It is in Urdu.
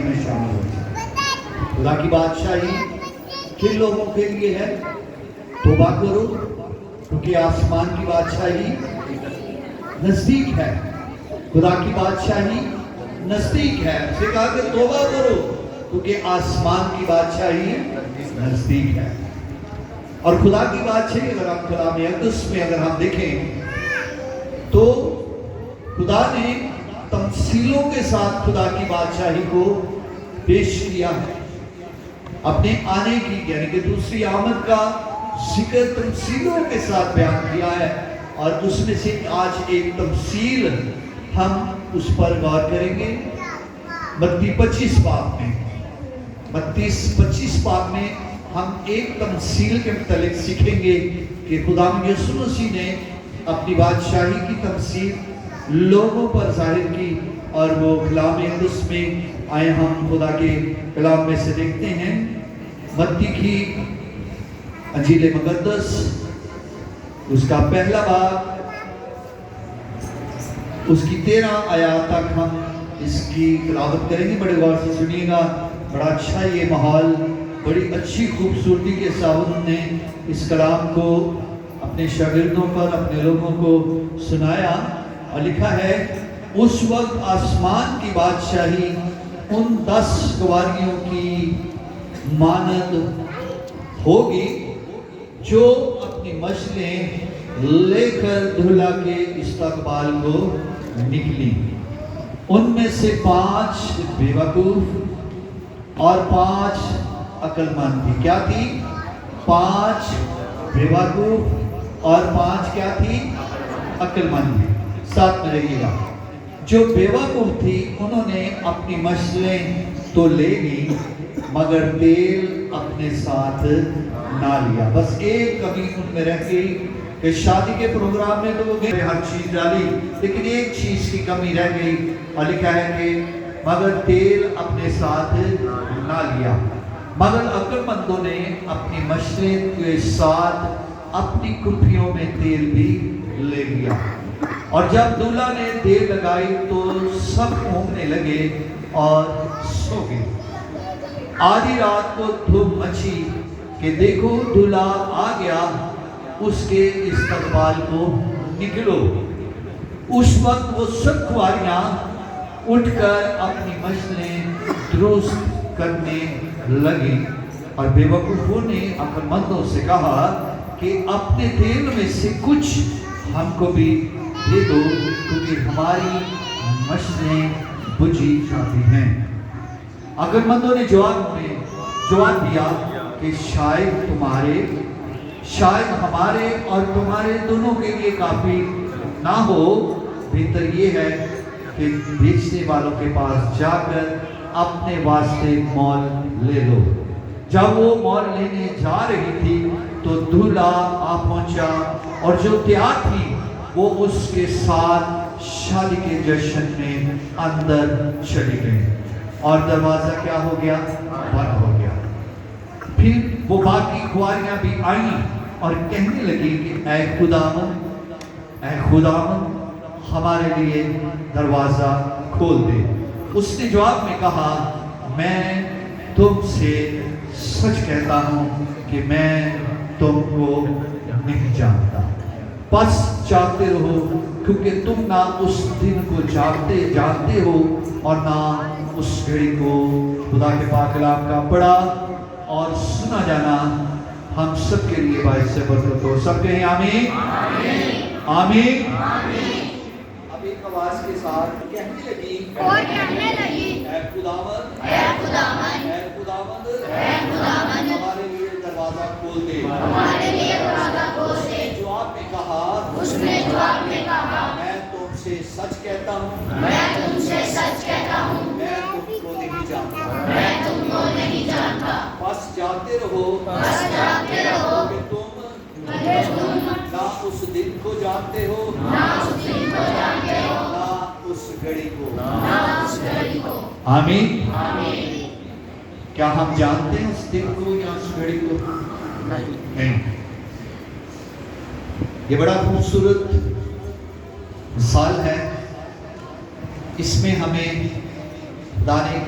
میں شامل ہو جائے۔ خدا کی بادشاہی کن لوگوں کے لیے ہے؟ توبہ کرو کیونکہ آسمان کی بادشاہی نزدیک ہے۔ خدا کی بادشاہی نزدیک ہے۔ اسے کہا کہ توبہ کرو کیونکہ آسمان کی بادشاہی نزدیک ہے۔ اور خدا کی بادشاہی اگر ہم کلام اقدس میں اگر ہم دیکھیں تو خدا نے تمثیلوں کے ساتھ خدا کی بادشاہی کو پیش کیا ہے۔ اپنے آنے کی یعنی کہ دوسری آمد کا ذکر تمثیلوں کے ساتھ بیان کیا ہے، اور اس میں سے آج ایک تمثیل ہم اس پر غور کریں گے۔ متی 25 باب میں 25 باب میں ہم ایک تمثیل کے متعلق سیکھیں گے کہ خدا یسوع مسیح نے اپنی بادشاہی کی تمثیل لوگوں پر ظاہر کی، اور وہ کلام اقدس میں آئے ہم خدا کے کلام میں سے دیکھتے ہیں۔ متی کی انجیل مقدس اس کا پہلا باب اس کی 13 آیات تک ہم اس کی تلاوت کریں گے۔ بڑے غور سے سنیے گا۔ بڑا اچھا یہ ماحول، بڑی اچھی خوبصورتی کے ساتھ نے اس کلام کو اپنے شاگردوں پر، اپنے لوگوں کو سنایا، اور لکھا ہے اس وقت آسمان کی بادشاہی ان 10 گواریوں کی مانند ہوگی جو اپنی مشلیں لے کر دلہا کے استقبال کو نکلی۔ ان میں سے 5 بے وقوف اور 5 عقل مند تھی۔ کیا تھی؟ 5 بے وقوف اور 5 کیا تھی؟ عقل مند تھی۔ ساتھ میں رہیے گا۔ جو بے وقوف تھی انہوں نے اپنی مشلیں تو لے لی مگر تیل اپنے ساتھ نہ لیا۔ بس ایک کمی ان میں رہ گئی کہ شادی کے پروگرام میں تو وہ ہر چیز ڈالی، لیکن ایک چیز کی کمی رہ گئی، اور لکھا ہے کہ مگر تیل اپنے ساتھ نہ لیا۔ مگر عقل مندوں نے اپنی مشلیں کے ساتھ اپنی کپھیوں میں تیل بھی لے لیا، اور جب دلہا نے دیر لگائی تو سب اونگنے لگے اور سو گئے۔ آدھی رات کو دھوپ مچی کہ دیکھو دلہا آ گیا، اس کے استقبال کو نکلو۔ اس وقت وہ سب کواریاں اٹھ کر اپنی مشلیں درست کرنے لگی، اور بے وقوفوں نے عقل مندوں سے کہا کہ اپنے تیل میں سے کچھ ہم کو بھی دے دو کیونکہ ہماری مشلیں بجھی جاتی ہیں۔ عقل مندوں نے جواب دیا کہ شاید ہمارے اور تمہارے دونوں کے لیے کافی نہ ہو، بہتر یہ ہے کہ بیچنے والوں کے پاس جا کر اپنے واسطے مول لے لو۔ جب وہ مول لینے جا رہی تھی تو دلہا آ پہنچا، اور جو تیار تھی وہ اس کے ساتھ شادی کے جشن میں اندر چلی گئی، اور دروازہ کیا ہو گیا؟ بند ہو گیا۔ پھر وہ باقی کواریاں بھی آئیں اور کہنے لگی کہ اے خداوند ہمارے لیے دروازہ کھول دے۔ اس نے جواب میں کہا میں تم سے سچ کہتا ہوں کہ میں تم کو نہیں جانتا، بس جاگتے رہو کیونکہ تم نہ اس دن کو جانتے ہو اور نہ اس گھڑی کو۔ خدا کے پاک کلام کا پڑھا اور سنا جانا ہم سب کے لیے باعث برکت ہو۔ سب کہیں آمین آمین۔ اب ایک آواز کے ساتھ کہنے لگی اے خداوند ہمارے لیے دروازہ کھول دے۔ اس نے جواب میں کہا میں تم سے سچ کہتا ہوں میں تم کو نہیں جانتا۔ بس جاتے رہو کہ تم نہ اس دن کو جانتے ہو نہ اس گھڑی کو۔ آمین۔ کیا ہم جانتے ہیں اس دن کو یا اس گھڑی کو؟ نہیں۔ یہ بڑا خوبصورت مثال ہے۔ اس میں ہمیں خدا نے ایک